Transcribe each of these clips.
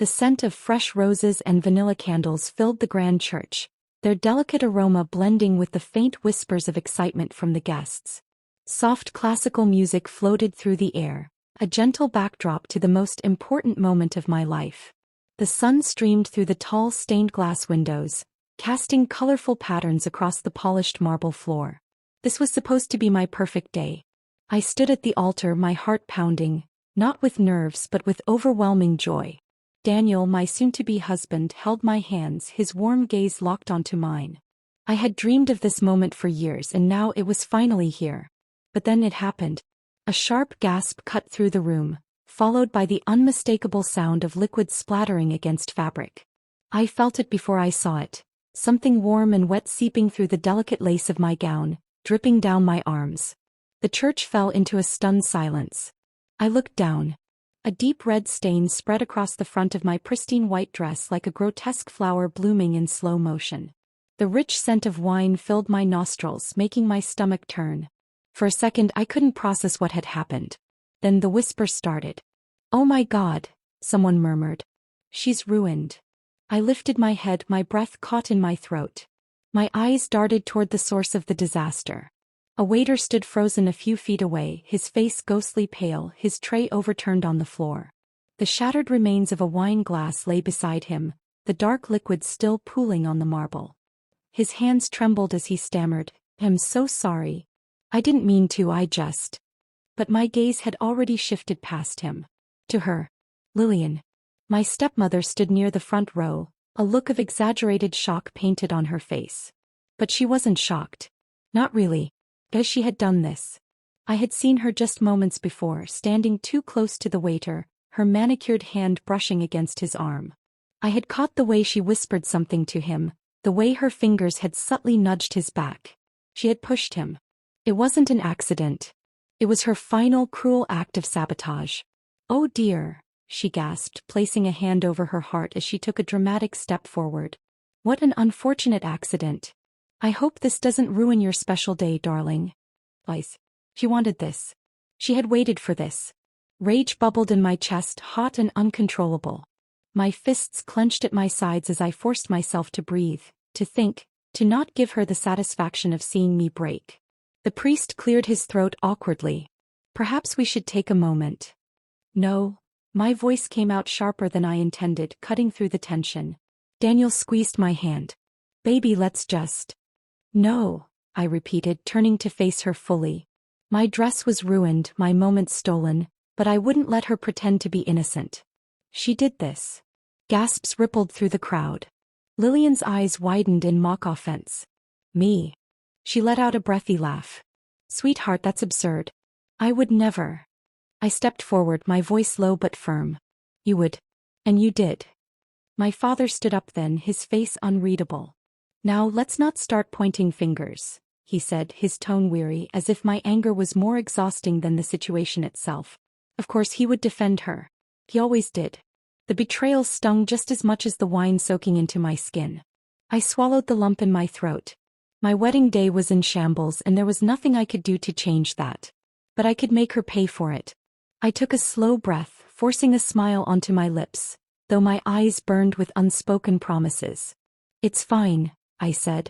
The scent of fresh roses and vanilla candles filled the grand church, their delicate aroma blending with the faint whispers of excitement from the guests. Soft classical music floated through the air, a gentle backdrop to the most important moment of my life. The sun streamed through the tall stained glass windows, casting colorful patterns across the polished marble floor. This was supposed to be my perfect day. I stood at the altar, my heart pounding, not with nerves but with overwhelming joy. Daniel, my soon-to-be husband, held my hands, his warm gaze locked onto mine. I had dreamed of this moment for years and now it was finally here. But then it happened. A sharp gasp cut through the room, followed by the unmistakable sound of liquid splattering against fabric. I felt it before I saw it, something warm and wet seeping through the delicate lace of my gown, dripping down my arms. The church fell into a stunned silence. I looked down. A deep red stain spread across the front of my pristine white dress like a grotesque flower blooming in slow motion. The rich scent of wine filled my nostrils, making my stomach turn. For a second I couldn't process what had happened. Then the whisper started. "Oh my God," someone murmured. "She's ruined." I lifted my head, my breath caught in my throat. My eyes darted toward the source of the disaster. A waiter stood frozen a few feet away, his face ghostly pale, his tray overturned on the floor. The shattered remains of a wine glass lay beside him, the dark liquid still pooling on the marble. His hands trembled as he stammered, "I'm so sorry. I didn't mean to, I just..." But my gaze had already shifted past him. To her. Lillian. My stepmother stood near the front row, a look of exaggerated shock painted on her face. But she wasn't shocked. Not really. As she had done this. I had seen her just moments before, standing too close to the waiter, her manicured hand brushing against his arm. I had caught the way she whispered something to him, the way her fingers had subtly nudged his back. She had pushed him. It wasn't an accident. It was her final cruel act of sabotage. "Oh dear," she gasped, placing a hand over her heart as she took a dramatic step forward. "What an unfortunate accident. I hope this doesn't ruin your special day, darling." Please. She wanted this. She had waited for this. Rage bubbled in my chest, hot and uncontrollable. My fists clenched at my sides as I forced myself to breathe, to think, to not give her the satisfaction of seeing me break. The priest cleared his throat awkwardly. "Perhaps we should take a moment." "No." My voice came out sharper than I intended, cutting through the tension. Daniel squeezed my hand. "Baby, let's just..." "No," I repeated, turning to face her fully. My dress was ruined, my moment stolen, but I wouldn't let her pretend to be innocent. She did this. Gasps rippled through the crowd. Lillian's eyes widened in mock offense. "Me?" She let out a breathy laugh. "Sweetheart, that's absurd. I would never." I stepped forward, my voice low but firm. "You would. And you did." My father stood up then, his face unreadable. "Now let's not start pointing fingers," he said, his tone weary, as if my anger was more exhausting than the situation itself. Of course he would defend her. He always did. The betrayal stung just as much as the wine soaking into my skin. I swallowed the lump in my throat. My wedding day was in shambles and there was nothing I could do to change that. But I could make her pay for it. I took a slow breath, forcing a smile onto my lips, though my eyes burned with unspoken promises. "It's fine," I said.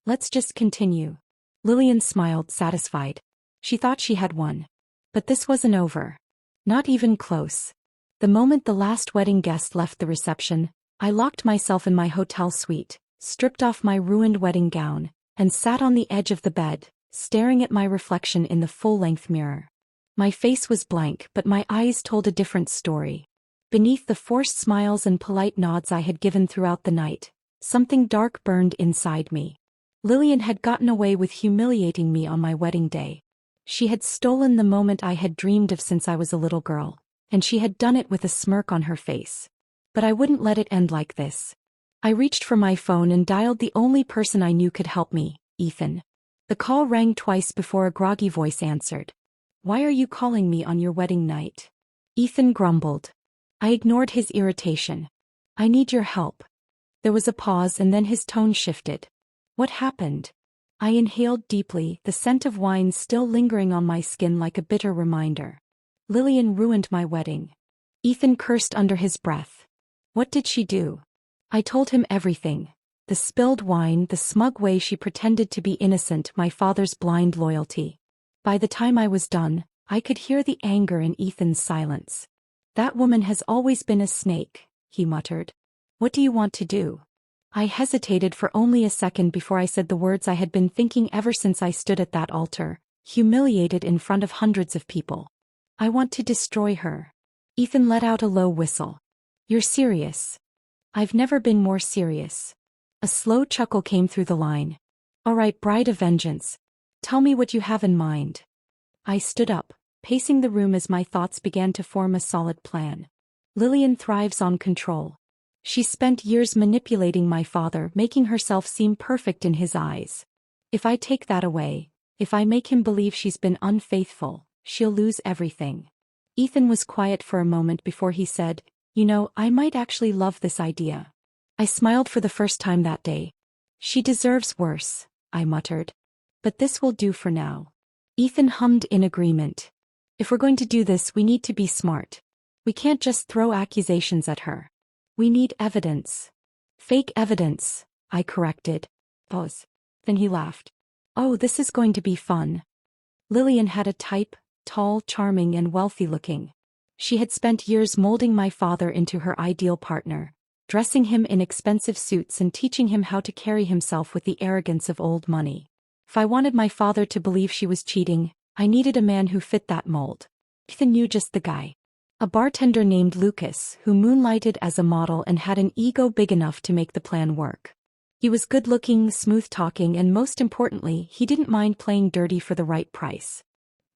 "Let's just continue." Lillian smiled, satisfied. She thought she had won. But this wasn't over. Not even close. The moment the last wedding guest left the reception, I locked myself in my hotel suite, stripped off my ruined wedding gown, and sat on the edge of the bed, staring at my reflection in the full-length mirror. My face was blank, but my eyes told a different story. Beneath the forced smiles and polite nods I had given throughout the night, something dark burned inside me. Lillian had gotten away with humiliating me on my wedding day. She had stolen the moment I had dreamed of since I was a little girl, and she had done it with a smirk on her face. But I wouldn't let it end like this. I reached for my phone and dialed the only person I knew could help me, Ethan. The call rang twice before a groggy voice answered. "Why are you calling me on your wedding night?" Ethan grumbled. I ignored his irritation. "I need your help." There was a pause and then his tone shifted. "What happened?" I inhaled deeply, the scent of wine still lingering on my skin like a bitter reminder. "Lillian ruined my wedding." Ethan cursed under his breath. What did she do? I told him everything. The spilled wine, the smug way she pretended to be innocent, my father's blind loyalty. By the time I was done, I could hear the anger in Ethan's silence. That woman has always been a snake, he muttered. What do you want to do? I hesitated for only a second before I said the words I had been thinking ever since I stood at that altar, humiliated in front of hundreds of people. I want to destroy her. Ethan let out a low whistle. You're serious? I've never been more serious. A slow chuckle came through the line. All right, bride of vengeance. Tell me what you have in mind. I stood up, pacing the room as my thoughts began to form a solid plan. Lillian thrives on control. She spent years manipulating my father, making herself seem perfect in his eyes. If I take that away, if I make him believe she's been unfaithful, she'll lose everything. Ethan was quiet for a moment before he said, You know, I might actually love this idea. I smiled for the first time that day. She deserves worse, I muttered. But this will do for now. Ethan hummed in agreement. If we're going to do this, we need to be smart. We can't just throw accusations at her. We need evidence. Fake evidence, I corrected. Pause. Then he laughed. Oh, this is going to be fun. Lillian had a type, tall, charming, and wealthy-looking. She had spent years molding my father into her ideal partner, dressing him in expensive suits and teaching him how to carry himself with the arrogance of old money. If I wanted my father to believe she was cheating, I needed a man who fit that mold. Ethan knew just the guy. A bartender named Lucas, who moonlighted as a model and had an ego big enough to make the plan work. He was good-looking, smooth-talking, and most importantly, he didn't mind playing dirty for the right price.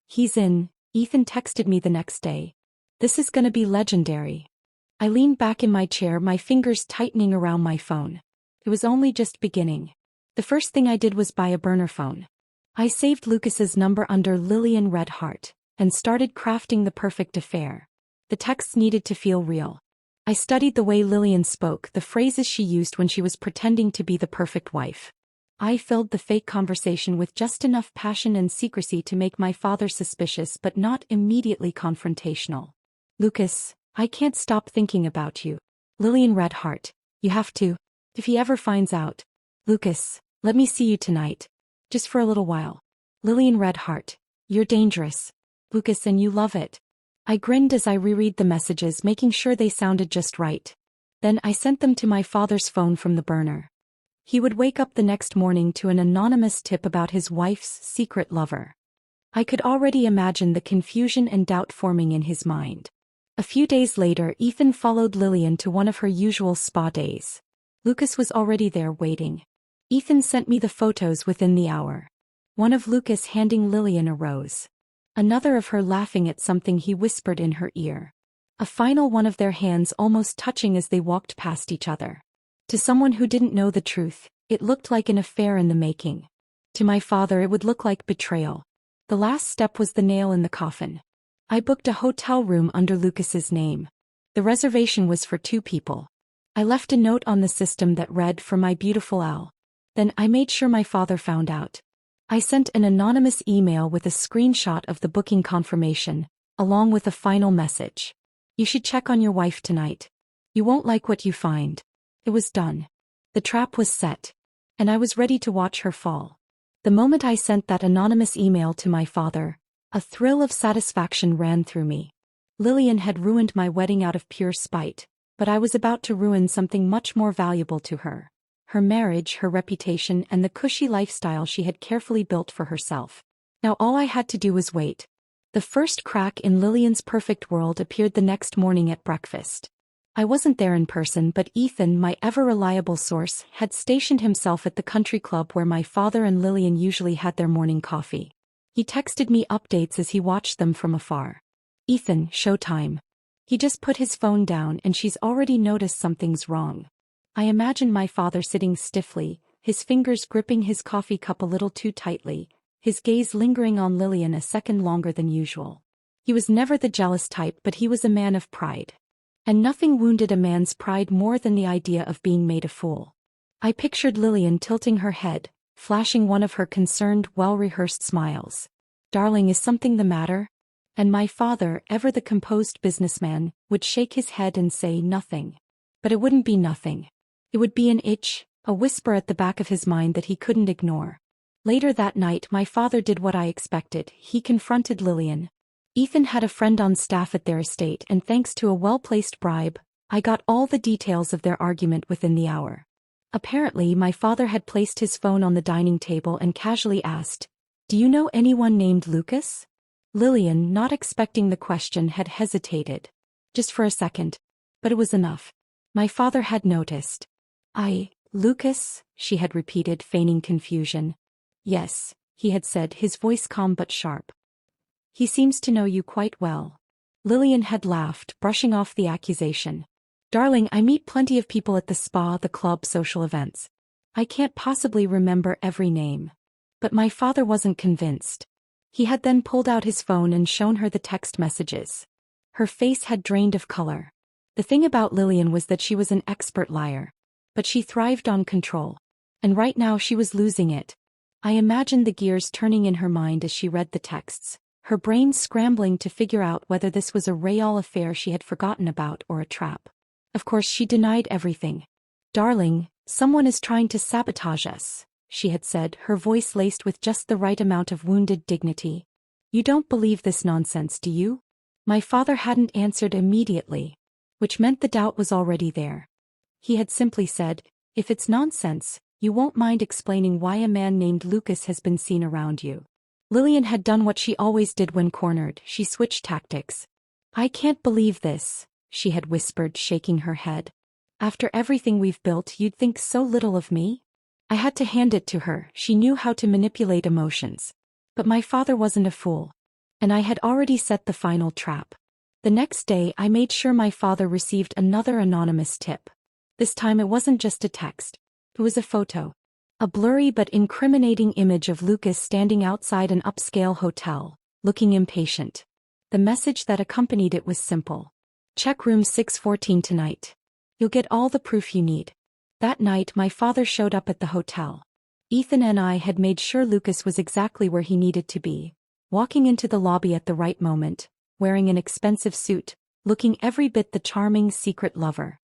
He's in, Ethan texted me the next day. This is gonna be legendary. I leaned back in my chair, my fingers tightening around my phone. It was only just beginning. The first thing I did was buy a burner phone. I saved Lucas's number under Lillian Red Heart, and started crafting the perfect affair. The texts needed to feel real. I studied the way Lillian spoke, the phrases she used when she was pretending to be the perfect wife. I filled the fake conversation with just enough passion and secrecy to make my father suspicious but not immediately confrontational. Lucas, I can't stop thinking about you. Lillian Red Heart, you have to. If he ever finds out. Lucas, let me see you tonight. Just for a little while. Lillian Red Heart, you're dangerous. Lucas, and you love it. I grinned as I reread the messages, making sure they sounded just right. Then I sent them to my father's phone from the burner. He would wake up the next morning to an anonymous tip about his wife's secret lover. I could already imagine the confusion and doubt forming in his mind. A few days later, Ethan followed Lillian to one of her usual spa days. Lucas was already there waiting. Ethan sent me the photos within the hour. One of Lucas handing Lillian a rose. Another of her laughing at something he whispered in her ear. A final one of their hands almost touching as they walked past each other. To someone who didn't know the truth, it looked like an affair in the making. To my father, it would look like betrayal. The last step was the nail in the coffin. I booked a hotel room under Lucas's name. The reservation was for 2 people. I left a note on the system that read, "For my beautiful Al." Then I made sure my father found out. I sent an anonymous email with a screenshot of the booking confirmation, along with a final message. You should check on your wife tonight. You won't like what you find. It was done. The trap was set. And I was ready to watch her fall. The moment I sent that anonymous email to my father, a thrill of satisfaction ran through me. Lillian had ruined my wedding out of pure spite, but I was about to ruin something much more valuable to her. Her marriage, her reputation, and the cushy lifestyle she had carefully built for herself. Now all I had to do was wait. The first crack in Lillian's perfect world appeared the next morning at breakfast. I wasn't there in person, but Ethan, my ever-reliable source, had stationed himself at the country club where my father and Lillian usually had their morning coffee. He texted me updates as he watched them from afar. Ethan, showtime. He just put his phone down and she's already noticed something's wrong. I imagined my father sitting stiffly, his fingers gripping his coffee cup a little too tightly, his gaze lingering on Lillian a second longer than usual. He was never the jealous type, but he was a man of pride. And nothing wounded a man's pride more than the idea of being made a fool. I pictured Lillian tilting her head, flashing one of her concerned, well-rehearsed smiles. "Darling, is something the matter?" And my father, ever the composed businessman, would shake his head and say nothing. But it wouldn't be nothing. It would be an itch, a whisper at the back of his mind that he couldn't ignore. Later that night my father did what I expected. He confronted Lillian. Ethan had a friend on staff at their estate, and thanks to a well-placed bribe, I got all the details of their argument within the hour. Apparently my father had placed his phone on the dining table and casually asked, "Do you know anyone named Lucas?" Lillian, not expecting the question, had hesitated. Just for a second. But it was enough. My father had noticed. Lucas, she had repeated, feigning confusion. "Yes," he had said, his voice calm but sharp. "He seems to know you quite well." Lillian had laughed, brushing off the accusation. "Darling, I meet plenty of people at the spa, the club, social events. I can't possibly remember every name." But my father wasn't convinced. He had then pulled out his phone and shown her the text messages. Her face had drained of color. The thing about Lillian was that she was an expert liar. But she thrived on control. And right now she was losing it. I imagined the gears turning in her mind as she read the texts, her brain scrambling to figure out whether this was a real affair she had forgotten about or a trap. Of course she denied everything. "Darling, someone is trying to sabotage us," she had said, her voice laced with just the right amount of wounded dignity. "You don't believe this nonsense, do you?" My father hadn't answered immediately, which meant the doubt was already there. He had simply said, "If it's nonsense, you won't mind explaining why a man named Lucas has been seen around you." Lillian had done what she always did when cornered. She switched tactics. "I can't believe this," she had whispered, shaking her head. "After everything we've built, you'd think so little of me?" I had to hand it to her. She knew how to manipulate emotions. But my father wasn't a fool. And I had already set the final trap. The next day I made sure my father received another anonymous tip. This time it wasn't just a text. It was a photo. A blurry but incriminating image of Lucas standing outside an upscale hotel, looking impatient. The message that accompanied it was simple. "Check room 614 tonight. You'll get all the proof you need." That night my father showed up at the hotel. Ethan and I had made sure Lucas was exactly where he needed to be, walking into the lobby at the right moment, wearing an expensive suit, looking every bit the charming secret lover.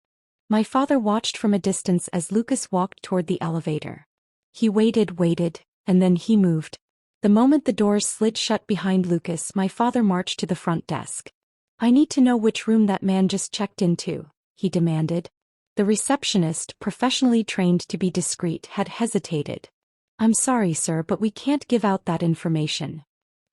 My father watched from a distance as Lucas walked toward the elevator. He waited, and then he moved. The moment the doors slid shut behind Lucas, my father marched to the front desk. "I need to know which room that man just checked into," he demanded. The receptionist, professionally trained to be discreet, had hesitated. "I'm sorry, sir, but we can't give out that information."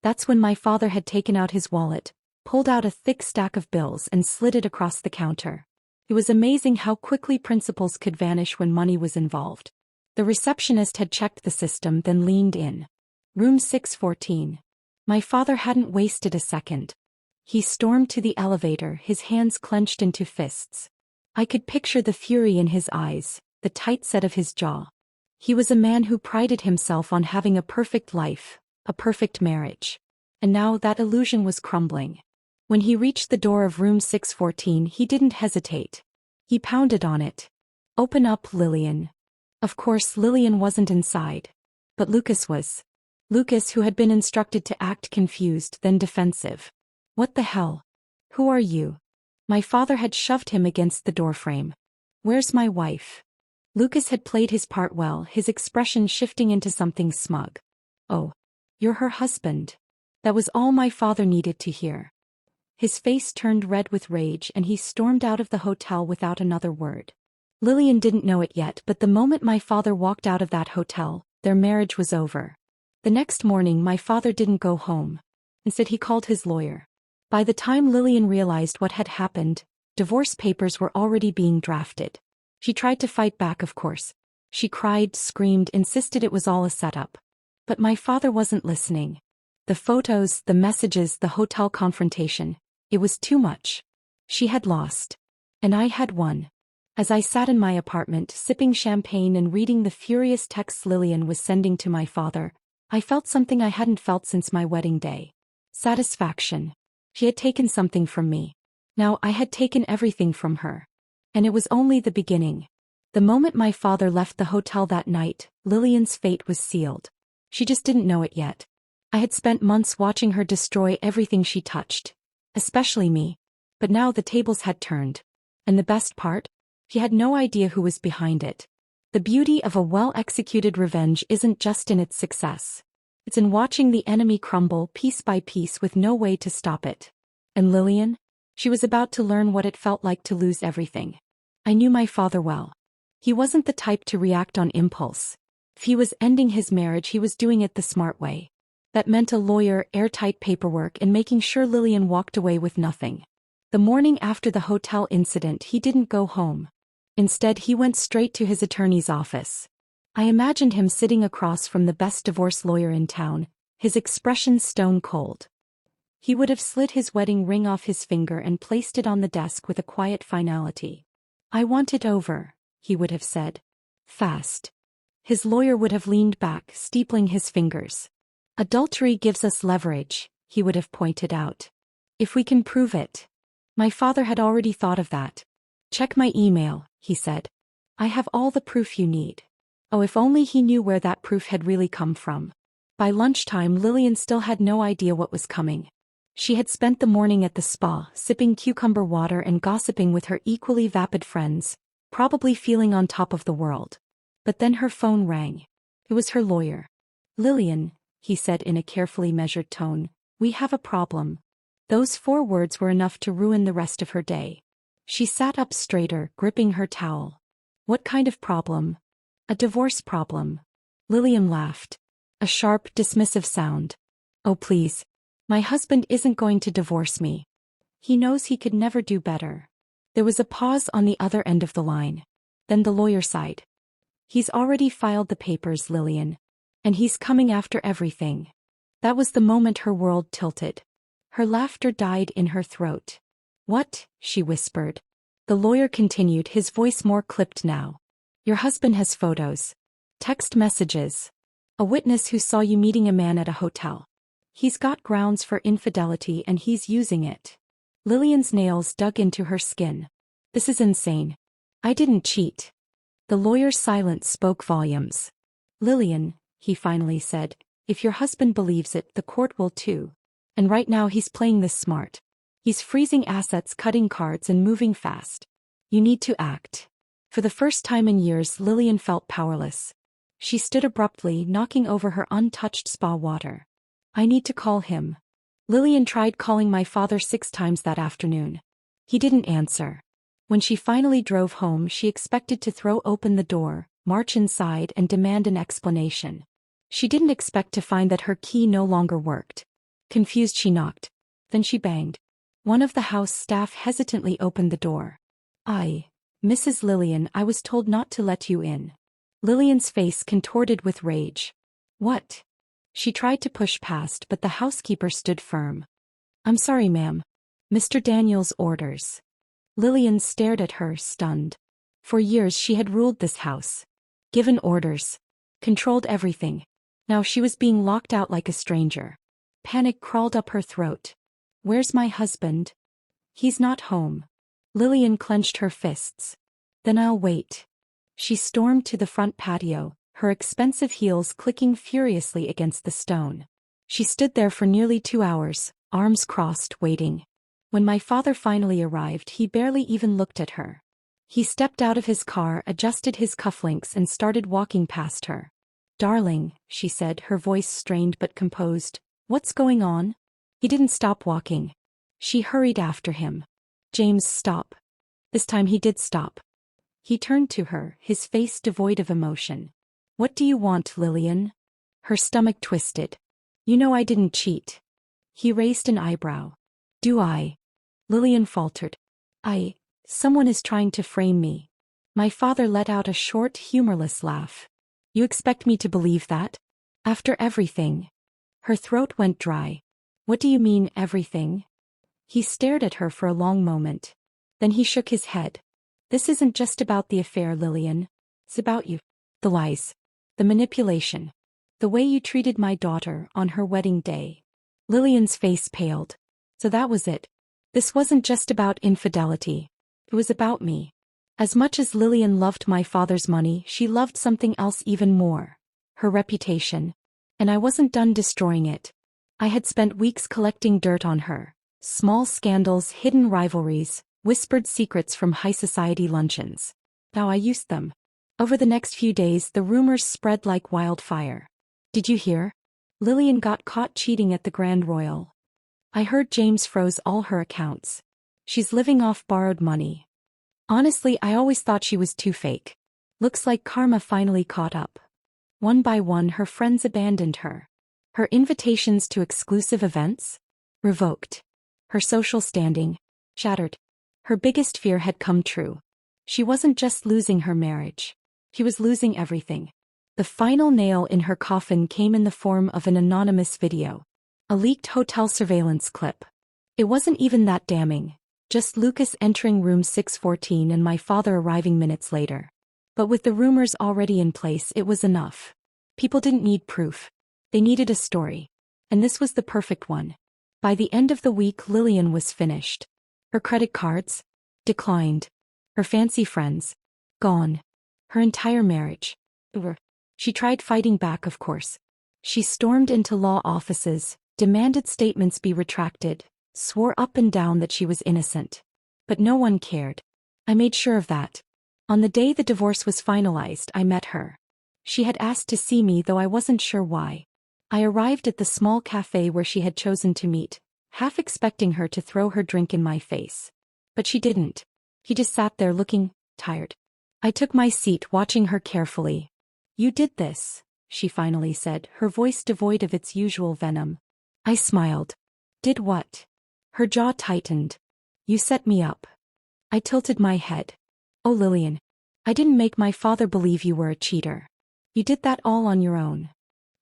That's when my father had taken out his wallet, pulled out a thick stack of bills and slid it across the counter. It was amazing how quickly principles could vanish when money was involved. The receptionist had checked the system, then leaned in. "Room 614. My father hadn't wasted a second. He stormed to the elevator, his hands clenched into fists. I could picture the fury in his eyes, the tight set of his jaw. He was a man who prided himself on having a perfect life, a perfect marriage. And now that illusion was crumbling. When he reached the door of room 614, he didn't hesitate. He pounded on it. "Open up, Lillian." Of course, Lillian wasn't inside. But Lucas was. Lucas, who had been instructed to act confused, then defensive. "What the hell? Who are you?" My father had shoved him against the doorframe. "Where's my wife?" Lucas had played his part well, his expression shifting into something smug. "Oh, you're her husband." That was all my father needed to hear. His face turned red with rage and he stormed out of the hotel without another word. Lillian didn't know it yet, but the moment my father walked out of that hotel, their marriage was over. The next morning my father didn't go home. Instead he called his lawyer. By the time Lillian realized what had happened, divorce papers were already being drafted. She tried to fight back, of course. She cried, screamed, insisted it was all a setup. But my father wasn't listening. The photos, the messages, the hotel confrontation. It was too much. She had lost. And I had won. As I sat in my apartment, sipping champagne and reading the furious texts Lillian was sending to my father, I felt something I hadn't felt since my wedding day. Satisfaction. She had taken something from me. Now I had taken everything from her. And it was only the beginning. The moment my father left the hotel that night, Lillian's fate was sealed. She just didn't know it yet. I had spent months watching her destroy everything she touched. Especially me. But now the tables had turned. And the best part? She had no idea who was behind it. The beauty of a well-executed revenge isn't just in its success. It's in watching the enemy crumble piece by piece with no way to stop it. And Lillian? She was about to learn what it felt like to lose everything. I knew my father well. He wasn't the type to react on impulse. If he was ending his marriage, he was doing it the smart way. That meant a lawyer, airtight paperwork, and making sure Lillian walked away with nothing. The morning after the hotel incident, he didn't go home. Instead, he went straight to his attorney's office. I imagined him sitting across from the best divorce lawyer in town, his expression stone cold. He would have slid his wedding ring off his finger and placed it on the desk with a quiet finality. I want it over, he would have said. Fast. His lawyer would have leaned back, steepling his fingers. Adultery gives us leverage, he would have pointed out. If we can prove it. My father had already thought of that. Check my email, he said. I have all the proof you need. Oh, if only he knew where that proof had really come from. By lunchtime, Lillian still had no idea what was coming. She had spent the morning at the spa, sipping cucumber water and gossiping with her equally vapid friends, probably feeling on top of the world. But then her phone rang. It was her lawyer. Lillian, he said in a carefully measured tone, we have a problem. Those 4 words were enough to ruin the rest of her day. She sat up straighter, gripping her towel. What kind of problem? A divorce problem. Lillian laughed. A sharp, dismissive sound. Oh please. My husband isn't going to divorce me. He knows he could never do better. There was a pause on the other end of the line. Then the lawyer sighed. He's already filed the papers, Lillian. And he's coming after everything. That was the moment her world tilted. Her laughter died in her throat. What? She whispered. The lawyer continued, his voice more clipped now. Your husband has photos. Text messages. A witness who saw you meeting a man at a hotel. He's got grounds for infidelity and he's using it. Lillian's nails dug into her skin. This is insane. I didn't cheat. The lawyer's silence spoke volumes. Lillian, he finally said, if your husband believes it, the court will too. And right now he's playing this smart. He's freezing assets, cutting cards, and moving fast. You need to act. For the first time in years, Lillian felt powerless. She stood abruptly, knocking over her untouched spa water. I need to call him. Lillian tried calling my father 6 times that afternoon. He didn't answer. When she finally drove home, she expected to throw open the door, march inside, and demand an explanation. She didn't expect to find that her key no longer worked. Confused, she knocked. Then she banged. One of the house staff hesitantly opened the door. Mrs. Lillian, I was told not to let you in. Lillian's face contorted with rage. What? She tried to push past, but the housekeeper stood firm. I'm sorry, ma'am. Mr. Daniel's orders. Lillian stared at her, stunned. For years she had ruled this house. Given orders. Controlled everything. Now she was being locked out like a stranger. Panic crawled up her throat. Where's my husband? He's not home. Lillian clenched her fists. Then I'll wait. She stormed to the front patio, her expensive heels clicking furiously against the stone. She stood there for nearly 2 hours, arms crossed, waiting. When my father finally arrived, he barely even looked at her. He stepped out of his car, adjusted his cufflinks, and started walking past her. Darling, she said, her voice strained but composed. What's going on? He didn't stop walking. She hurried after him. James, stop. This time he did stop. He turned to her, his face devoid of emotion. What do you want, Lillian? Her stomach twisted. You know I didn't cheat. He raised an eyebrow. Do I? Lillian faltered. Someone is trying to frame me. My father let out a short, humorless laugh. You expect me to believe that? After everything? Her throat went dry. What do you mean, everything? He stared at her for a long moment. Then he shook his head. This isn't just about the affair, Lillian. It's about you. The lies. The manipulation. The way you treated my daughter on her wedding day. Lillian's face paled. So that was it. This wasn't just about infidelity. It was about me. As much as Lillian loved my father's money, she loved something else even more. Her reputation. And I wasn't done destroying it. I had spent weeks collecting dirt on her. Small scandals, hidden rivalries, Whispered secrets from high society luncheons. Now I used them. Over the next few days, the rumors spread like wildfire. Did you hear? Lillian got caught cheating at the Grand Royal. I heard James froze all her accounts. She's living off borrowed money. Honestly, I always thought she was too fake. Looks like karma finally caught up. One by one, her friends abandoned her. Her invitations to exclusive events? Revoked. Her social standing? Shattered. Her biggest fear had come true. She wasn't just losing her marriage. She was losing everything. The final nail in her coffin came in the form of an anonymous video. A leaked hotel surveillance clip. It wasn't even that damning. Just Lucas entering room 614 and my father arriving minutes later. But with the rumors already in place, it was enough. People didn't need proof. They needed a story. And this was the perfect one. By the end of the week, Lillian was finished. Her credit cards? Declined. Her fancy friends? Gone. Her entire marriage? Over. She tried fighting back, of course. She stormed into law offices, demanded statements be retracted, swore up and down that she was innocent. But no one cared. I made sure of that. On the day the divorce was finalized, I met her. She had asked to see me, though I wasn't sure why. I arrived at the small cafe where she had chosen to meet, half expecting her to throw her drink in my face. But she didn't. He just sat there looking tired. I took my seat, watching her carefully. "You did this," she finally said, her voice devoid of its usual venom. I smiled. "Did what?" Her jaw tightened. "You set me up." I tilted my head. "Oh, Lillian. I didn't make my father believe you were a cheater. You did that all on your own."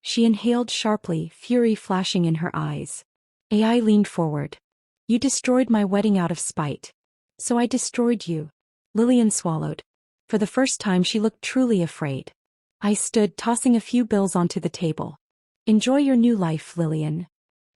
She inhaled sharply, fury flashing in her eyes. I leaned forward. "You destroyed my wedding out of spite. So I destroyed you." Lillian swallowed. For the first time, she looked truly afraid. I stood, tossing a few bills onto the table. "Enjoy your new life, Lillian."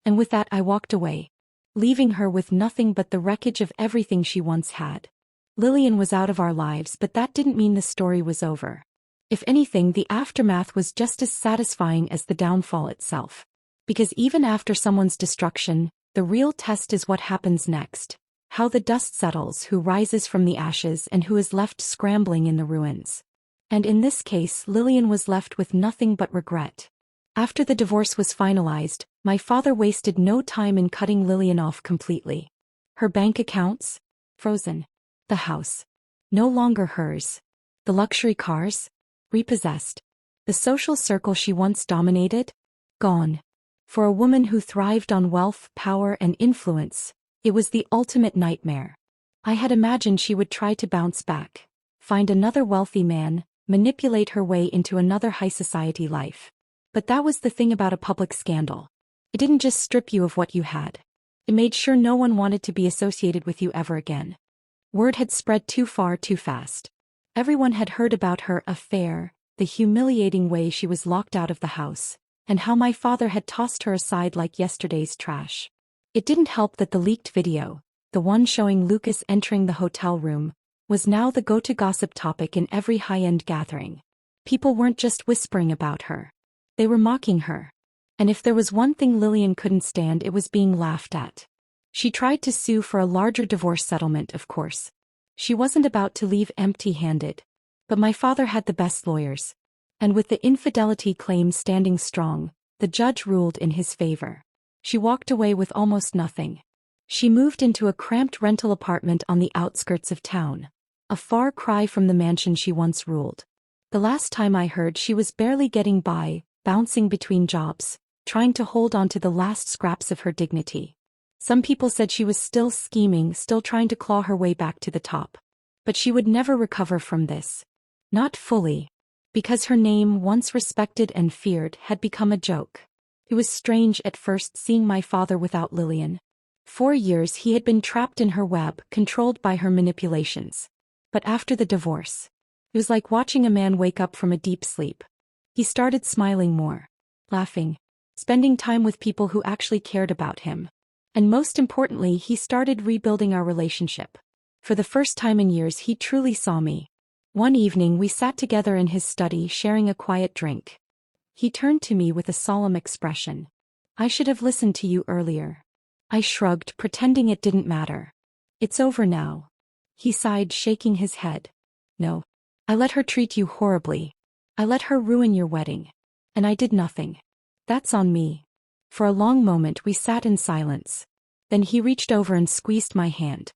And with that, I walked away, leaving her with nothing but the wreckage of everything she once had. Lillian was out of our lives, but that didn't mean the story was over. If anything, the aftermath was just as satisfying as the downfall itself. Because even after someone's destruction, the real test is what happens next. How the dust settles, who rises from the ashes, and who is left scrambling in the ruins. And in this case, Lillian was left with nothing but regret. After the divorce was finalized, my father wasted no time in cutting Lillian off completely. Her bank accounts? Frozen. The house. No longer hers. The luxury cars? Repossessed. The social circle she once dominated? Gone. For a woman who thrived on wealth, power, and influence, it was the ultimate nightmare. I had imagined she would try to bounce back, find another wealthy man, manipulate her way into another high society life. But that was the thing about a public scandal. It didn't just strip you of what you had. It made sure no one wanted to be associated with you ever again. Word had spread too far too fast. Everyone had heard about her affair, the humiliating way she was locked out of the house, and how my father had tossed her aside like yesterday's trash. It didn't help that the leaked video, the one showing Lucas entering the hotel room, was now the go-to gossip topic in every high-end gathering. People weren't just whispering about her. They were mocking her. And if there was one thing Lillian couldn't stand, it was being laughed at. She tried to sue for a larger divorce settlement, of course. She wasn't about to leave empty-handed. But my father had the best lawyers. And with the infidelity claim standing strong, the judge ruled in his favor. She walked away with almost nothing. She moved into a cramped rental apartment on the outskirts of town, a far cry from the mansion she once ruled. The last time I heard, she was barely getting by, bouncing between jobs, trying to hold on to the last scraps of her dignity. Some people said she was still scheming, still trying to claw her way back to the top. But she would never recover from this. Not fully. Because her name, once respected and feared, had become a joke. It was strange at first seeing my father without Lillian. 4 years he had been trapped in her web, controlled by her manipulations. But after the divorce, it was like watching a man wake up from a deep sleep. He started smiling more, laughing, spending time with people who actually cared about him. And most importantly, he started rebuilding our relationship. For the first time in years, he truly saw me. One evening we sat together in his study, sharing a quiet drink. He turned to me with a solemn expression. "I should have listened to you earlier." I shrugged, pretending it didn't matter. "It's over now," He sighed, shaking his head. No. I let her treat you horribly. I let her ruin your wedding. And I did nothing. That's on me. For a long moment we sat in silence. Then he reached over and squeezed my hand.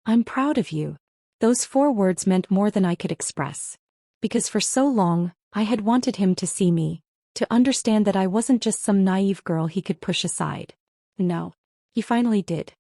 I'm proud of you. Those 4 words meant more than I could express. Because for so long, I had wanted him to see me, to understand that I wasn't just some naive girl he could push aside. No. He finally did.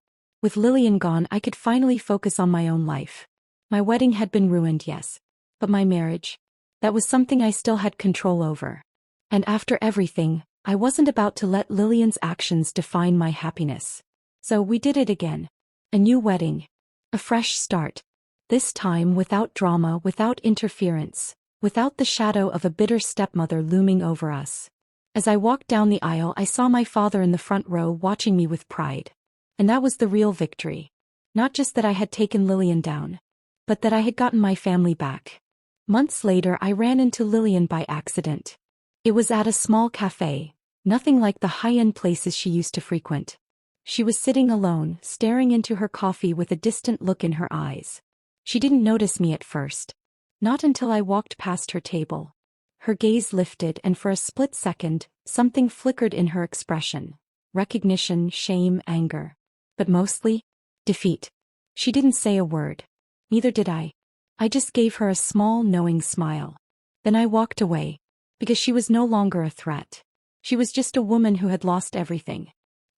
With Lillian gone, I could finally focus on my own life. My wedding had been ruined, yes. But my marriage? That was something I still had control over. And after everything, I wasn't about to let Lillian's actions define my happiness. So we did it again. A new wedding. A fresh start. This time without drama, without interference, without the shadow of a bitter stepmother looming over us. As I walked down the aisle, I saw my father in the front row watching me with pride. And that was the real victory. Not just that I had taken Lillian down, but that I had gotten my family back. Months later, I ran into Lillian by accident. It was at a small cafe, nothing like the high-end places she used to frequent. She was sitting alone, staring into her coffee with a distant look in her eyes. She didn't notice me at first. Not until I walked past her table. Her gaze lifted, and for a split second, something flickered in her expression. Recognition, shame, anger. But mostly, defeat. She didn't say a word. Neither did I. I just gave her a small, knowing smile. Then I walked away. Because she was no longer a threat. She was just a woman who had lost everything.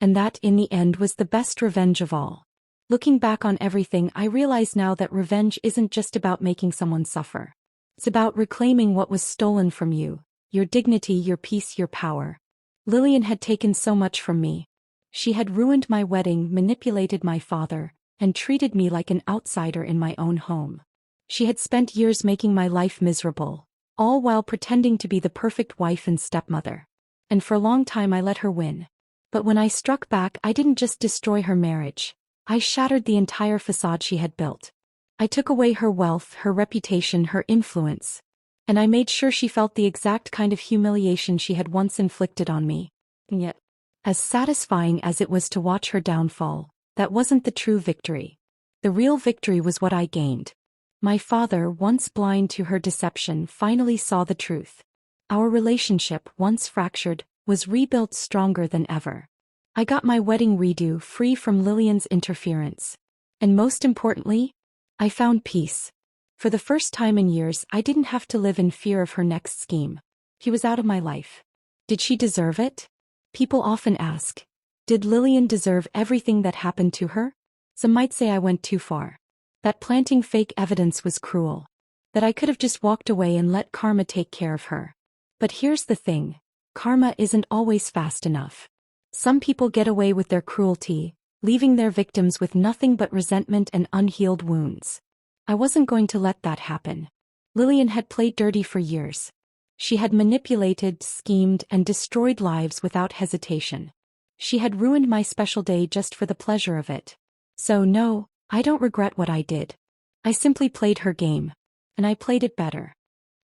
And that, in the end, was the best revenge of all. Looking back on everything, I realize now that revenge isn't just about making someone suffer. It's about reclaiming what was stolen from you, your dignity, your peace, your power. Lillian had taken so much from me. She had ruined my wedding, manipulated my father, and treated me like an outsider in my own home. She had spent years making my life miserable, all while pretending to be the perfect wife and stepmother. And for a long time I let her win. But when I struck back, I didn't just destroy her marriage. I shattered the entire facade she had built. I took away her wealth, her reputation, her influence. And I made sure she felt the exact kind of humiliation she had once inflicted on me. And yet, as satisfying as it was to watch her downfall, that wasn't the true victory. The real victory was what I gained. My father, once blind to her deception, finally saw the truth. Our relationship, once fractured, was rebuilt stronger than ever. I got my wedding redo, free from Lillian's interference. And most importantly, I found peace. For the first time in years, I didn't have to live in fear of her next scheme. He was out of my life. Did she deserve it? People often ask, did Lillian deserve everything that happened to her? Some might say I went too far. That planting fake evidence was cruel. That I could have just walked away and let karma take care of her. But here's the thing. Karma isn't always fast enough. Some people get away with their cruelty, leaving their victims with nothing but resentment and unhealed wounds. I wasn't going to let that happen. Lillian had played dirty for years. She had manipulated, schemed, and destroyed lives without hesitation. She had ruined my special day just for the pleasure of it. So no, I don't regret what I did. I simply played her game. And I played it better.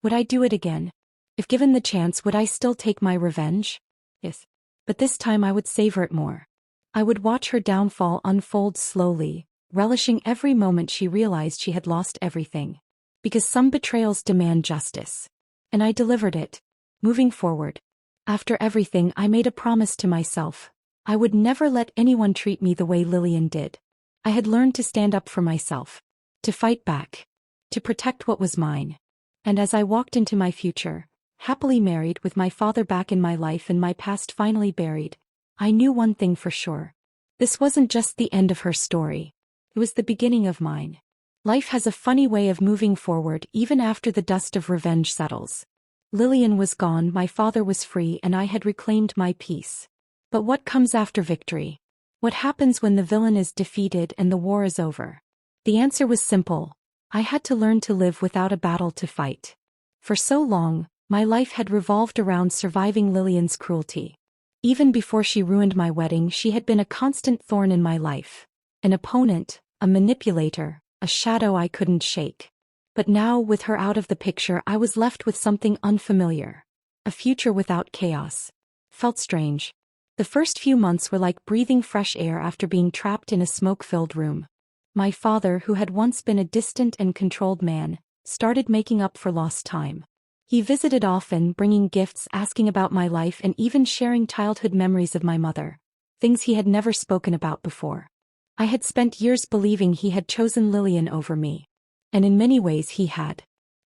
Would I do it again? If given the chance, would I still take my revenge? Yes. But this time I would savor it more. I would watch her downfall unfold slowly, relishing every moment she realized she had lost everything. Because some betrayals demand justice. And I delivered it. Moving forward. After everything, I made a promise to myself. I would never let anyone treat me the way Lillian did. I had learned to stand up for myself. To fight back. To protect what was mine. And as I walked into my future, happily married with my father back in my life and my past finally buried, I knew one thing for sure. This wasn't just the end of her story. It was the beginning of mine. Life has a funny way of moving forward even after the dust of revenge settles. Lillian was gone, my father was free, and I had reclaimed my peace. But what comes after victory? What happens when the villain is defeated and the war is over? The answer was simple. I had to learn to live without a battle to fight. For so long, my life had revolved around surviving Lillian's cruelty. Even before she ruined my wedding, she had been a constant thorn in my life. An opponent, a manipulator, a shadow I couldn't shake. But now, with her out of the picture, I was left with something unfamiliar. A future without chaos. Felt strange. The first few months were like breathing fresh air after being trapped in a smoke-filled room. My father, who had once been a distant and controlled man, started making up for lost time. He visited often, bringing gifts, asking about my life, and even sharing childhood memories of my mother. Things he had never spoken about before. I had spent years believing he had chosen Lillian over me. And in many ways he had.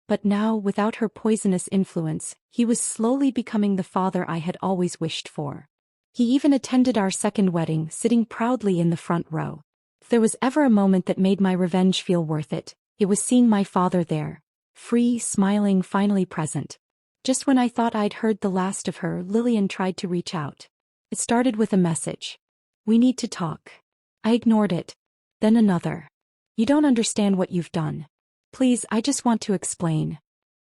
But now, without her poisonous influence, he was slowly becoming the father I had always wished for. He even attended our second wedding, sitting proudly in the front row. If there was ever a moment that made my revenge feel worth it, it was seeing my father there. Free, smiling, finally present. Just when I thought I'd heard the last of her, Lillian tried to reach out. It started with a message. "We need to talk." I ignored it. Then another. "You don't understand what you've done. Please, I just want to explain."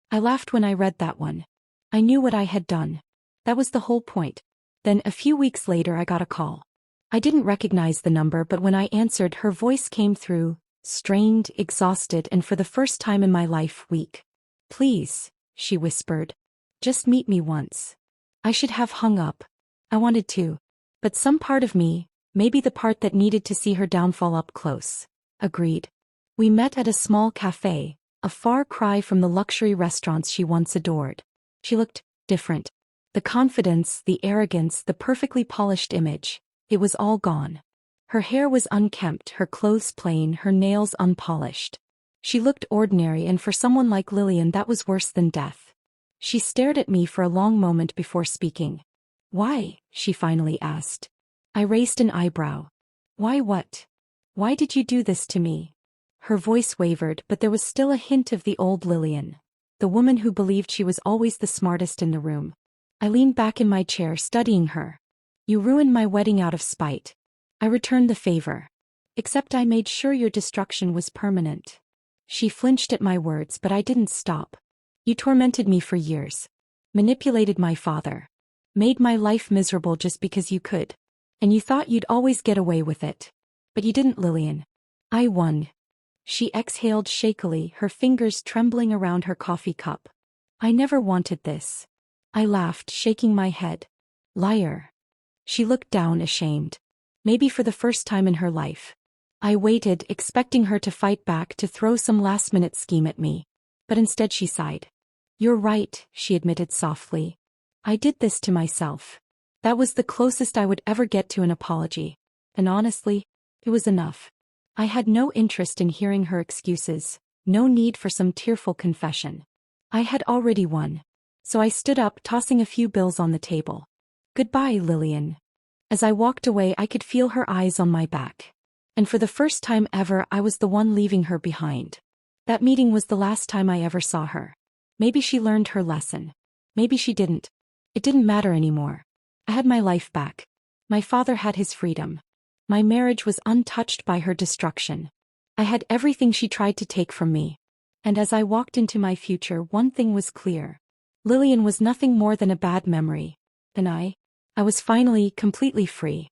I laughed when I read that one. I knew what I had done. That was the whole point. Then a few weeks later I got a call. I didn't recognize the number, but when I answered, her voice came through, strained, exhausted, and for the first time in my life, weak. "Please," she whispered. "Just meet me once." I should have hung up. I wanted to. But some part of me, maybe the part that needed to see her downfall up close, agreed. We met at a small cafe, a far cry from the luxury restaurants she once adored. She looked different. The confidence, the arrogance, the perfectly polished image, it was all gone. Her hair was unkempt, her clothes plain, her nails unpolished. She looked ordinary, and for someone like Lillian that was worse than death. She stared at me for a long moment before speaking. "Why?" she finally asked. I raised an eyebrow. "Why what? Why did you do this to me?" Her voice wavered, but there was still a hint of the old Lillian. The woman who believed she was always the smartest in the room. I leaned back in my chair, studying her. "You ruined my wedding out of spite. I returned the favor. Except I made sure your destruction was permanent." She flinched at my words, but I didn't stop. "You tormented me for years. Manipulated my father. Made my life miserable just because you could. And you thought you'd always get away with it. But you didn't, Lillian. I won." She exhaled shakily, her fingers trembling around her coffee cup. "I never wanted this." I laughed, shaking my head. "Liar." She looked down, ashamed. Maybe for the first time in her life. I waited, expecting her to fight back, to throw some last-minute scheme at me. But instead she sighed. "You're right," she admitted softly. "I did this to myself." That was the closest I would ever get to an apology. And honestly, it was enough. I had no interest in hearing her excuses, no need for some tearful confession. I had already won. So I stood up, tossing a few bills on the table. "Goodbye, Lillian." As I walked away, I could feel her eyes on my back. And for the first time ever, I was the one leaving her behind. That meeting was the last time I ever saw her. Maybe she learned her lesson. Maybe she didn't. It didn't matter anymore. I had my life back. My father had his freedom. My marriage was untouched by her destruction. I had everything she tried to take from me. And as I walked into my future, one thing was clear. Lillian was nothing more than a bad memory. And I was finally completely free.